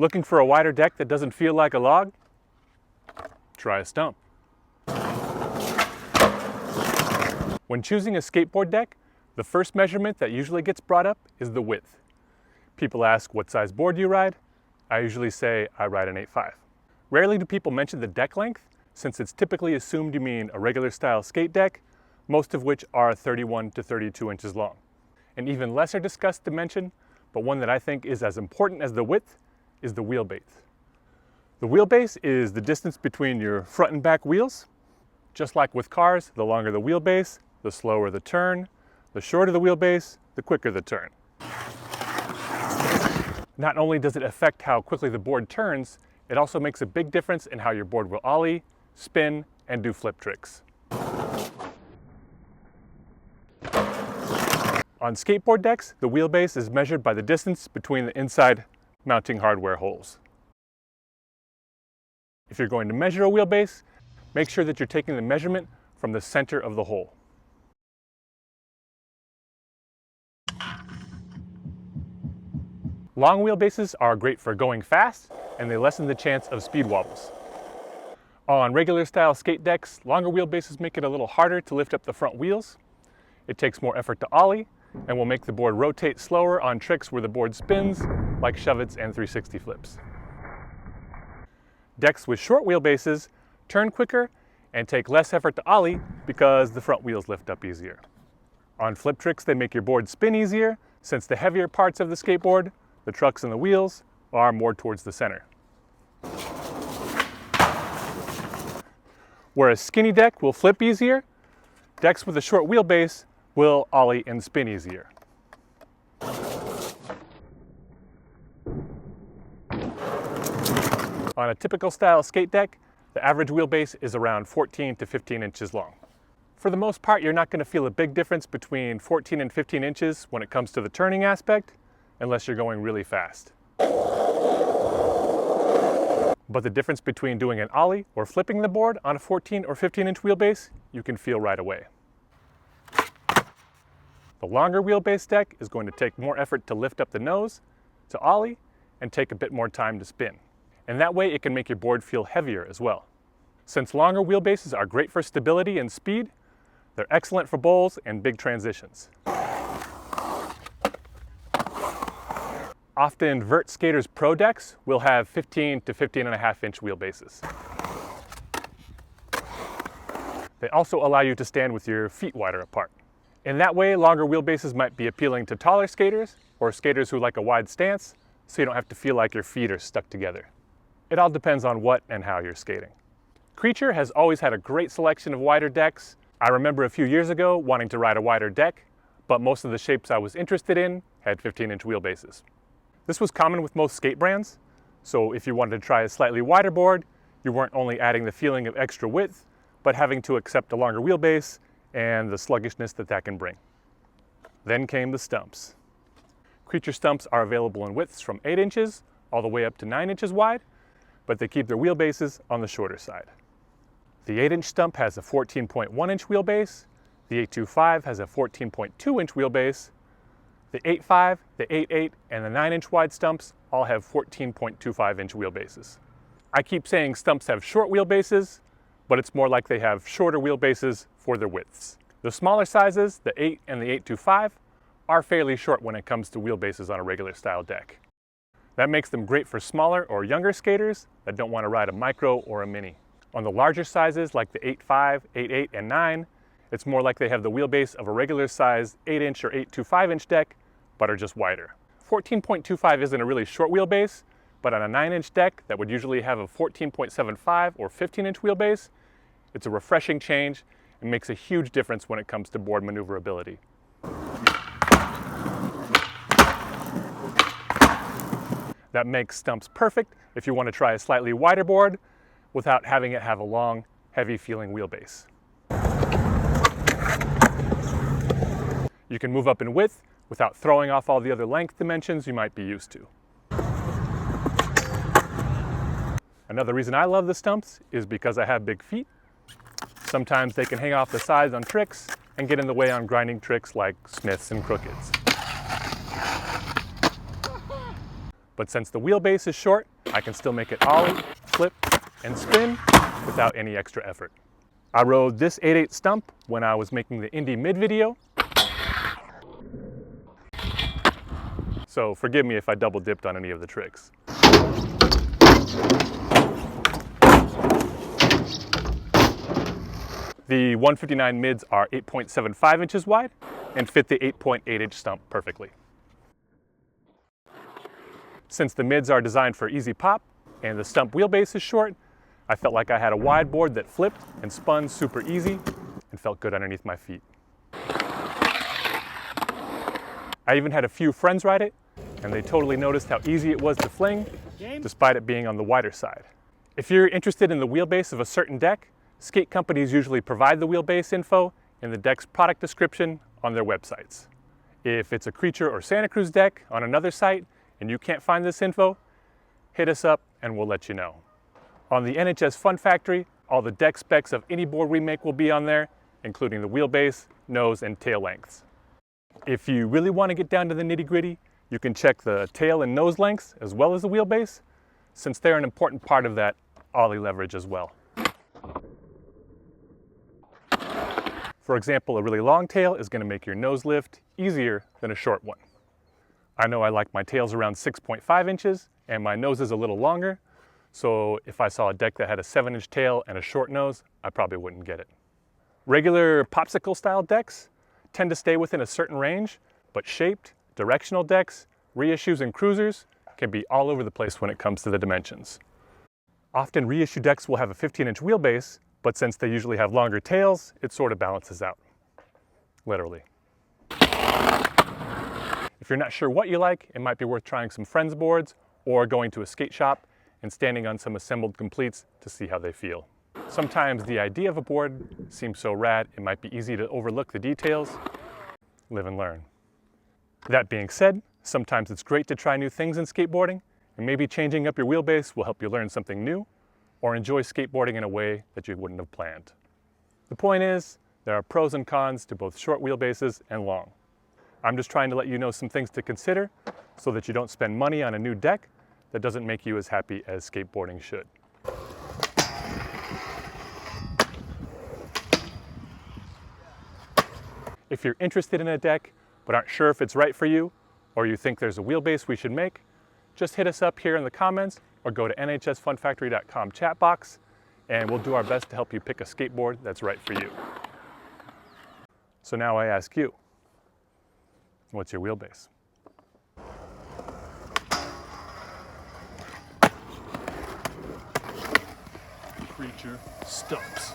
Looking for a wider deck that doesn't feel like a log? Try a stump. When choosing a skateboard deck, the first measurement that usually gets brought up is the width. People ask, what size board do you ride? I usually say I ride an 8.5. Rarely do people mention the deck length, since it's typically assumed you mean a regular style skate deck, most of which are 31 to 32 inches long. An even lesser discussed dimension, but one that I think is as important as the width, is the wheelbase. The wheelbase is the distance between your front and back wheels. Just like with cars, the longer the wheelbase, the slower the turn, the shorter the wheelbase, the quicker the turn. Not only does it affect how quickly the board turns, it also makes a big difference in how your board will ollie, spin, and do flip tricks. On skateboard decks, the wheelbase is measured by the distance between the inside mounting hardware holes. If you're going to measure a wheelbase, make sure that you're taking the measurement from the center of the hole. Long wheelbases are great for going fast, and they lessen the chance of speed wobbles. On regular style skate decks, longer wheelbases make it a little harder to lift up the front wheels. It takes more effort to ollie, and will make the board rotate slower on tricks where the board spins, like shove-its and 360 flips. Decks with short wheelbases turn quicker and take less effort to ollie because the front wheels lift up easier. On flip tricks, they make your board spin easier, since the heavier parts of the skateboard, the trucks and the wheels, are more towards the center. Where a skinny deck will flip easier, decks with a short wheelbase will ollie and spin easier. On a typical style skate deck, the average wheelbase is around 14 to 15 inches long. For the most part, you're not going to feel a big difference between 14 and 15 inches when it comes to the turning aspect, unless you're going really fast. But the difference between doing an ollie or flipping the board on a 14 or 15 inch wheelbase, you can feel right away. The longer wheelbase deck is going to take more effort to lift up the nose, to ollie, and take a bit more time to spin. And that way it can make your board feel heavier as well. Since longer wheelbases are great for stability and speed, they're excellent for bowls and big transitions. Often vert skaters' pro decks will have 15 to 15.5 inch wheelbases. They also allow you to stand with your feet wider apart. In that way, longer wheelbases might be appealing to taller skaters or skaters who like a wide stance, so you don't have to feel like your feet are stuck together. It all depends on what and how you're skating. Creature has always had a great selection of wider decks. I remember a few years ago wanting to ride a wider deck, but most of the shapes I was interested in had 15 inch wheelbases. This was common with most skate brands, so if you wanted to try a slightly wider board, you weren't only adding the feeling of extra width, but having to accept a longer wheelbase and the sluggishness that that can bring. Then came the Stumps. Creature Stumps are available in widths from 8 inches all the way up to 9 inches wide, but they keep their wheelbases on the shorter side. The 8-inch Stump has a 14.1 inch wheelbase, the 825 has a 14.2 inch wheelbase, the 8.5, the 8.8, and the 9-inch wide Stumps all have 14.25 inch wheelbases. I keep saying Stumps have short wheelbases, but it's more like they have shorter wheelbases for their widths. The smaller sizes, the 8 and the 825, are fairly short when it comes to wheelbases on a regular style deck. That makes them great for smaller or younger skaters that don't want to ride a micro or a mini. On the larger sizes like the 8.5, 8.8, and 9, it's more like they have the wheelbase of a regular size 8-inch or 8.25 inch deck, but are just wider. 14.25 isn't a really short wheelbase, but on a 9-inch deck that would usually have a 14.75 or 15-inch wheelbase, it's a refreshing change and makes a huge difference when it comes to board maneuverability. That makes Stumps perfect if you want to try a slightly wider board without having it have a long, heavy-feeling wheelbase. You can move up in width without throwing off all the other length dimensions you might be used to. Another reason I love the Stumps is because I have big feet. Sometimes they can hang off the sides on tricks and get in the way on grinding tricks like Smiths and Crookeds. But since the wheelbase is short, I can still make it ollie, flip, and spin without any extra effort. I rode this 8/8 Stump when I was making the Indie Mid video, so forgive me if I double dipped on any of the tricks. The 159 mids are 8.75 inches wide and fit the 8.8-inch stump perfectly. Since the mids are designed for easy pop and the stump wheelbase is short, I felt like I had a wide board that flipped and spun super easy and felt good underneath my feet. I even had a few friends ride it, and they totally noticed how easy it was to fling, despite it being on the wider side. If you're interested in the wheelbase of a certain deck, skate companies usually provide the wheelbase info in the deck's product description on their websites. If it's a Creature or Santa Cruz deck on another site and you can't find this info, hit us up and we'll let you know. On the NHS Fun Factory, all the deck specs of any board we make will be on there, including the wheelbase, nose, and tail lengths. If you really want to get down to the nitty-gritty, you can check the tail and nose lengths as well as the wheelbase, since they're an important part of that ollie leverage as well. For example, a really long tail is going to make your nose lift easier than a short one. I know I like my tails around 6.5 inches and my nose is a little longer, so if I saw a deck that had a 7-inch tail and a short nose, I probably wouldn't get it. Regular popsicle style decks tend to stay within a certain range, but shaped, directional decks, reissues, and cruisers can be all over the place when it comes to the dimensions. Often reissue decks will have a 15-inch wheelbase, but since they usually have longer tails, it sort of balances out, literally. If you're not sure what you like, it might be worth trying some friends' boards or going to a skate shop and standing on some assembled completes to see how they feel. Sometimes the idea of a board seems so rad, it might be easy to overlook the details. Live and learn. That being said, sometimes it's great to try new things in skateboarding, and maybe changing up your wheelbase will help you learn something new or enjoy skateboarding in a way that you wouldn't have planned. The point is, there are pros and cons to both short wheelbases and long. I'm just trying to let you know some things to consider so that you don't spend money on a new deck that doesn't make you as happy as skateboarding should. If you're interested in a deck but aren't sure if it's right for you, or you think there's a wheelbase we should make, just hit us up here in the comments or go to nhsfunfactory.com chat box and we'll do our best to help you pick a skateboard that's right for you. So now I ask you, what's your wheelbase? Creature Stumps.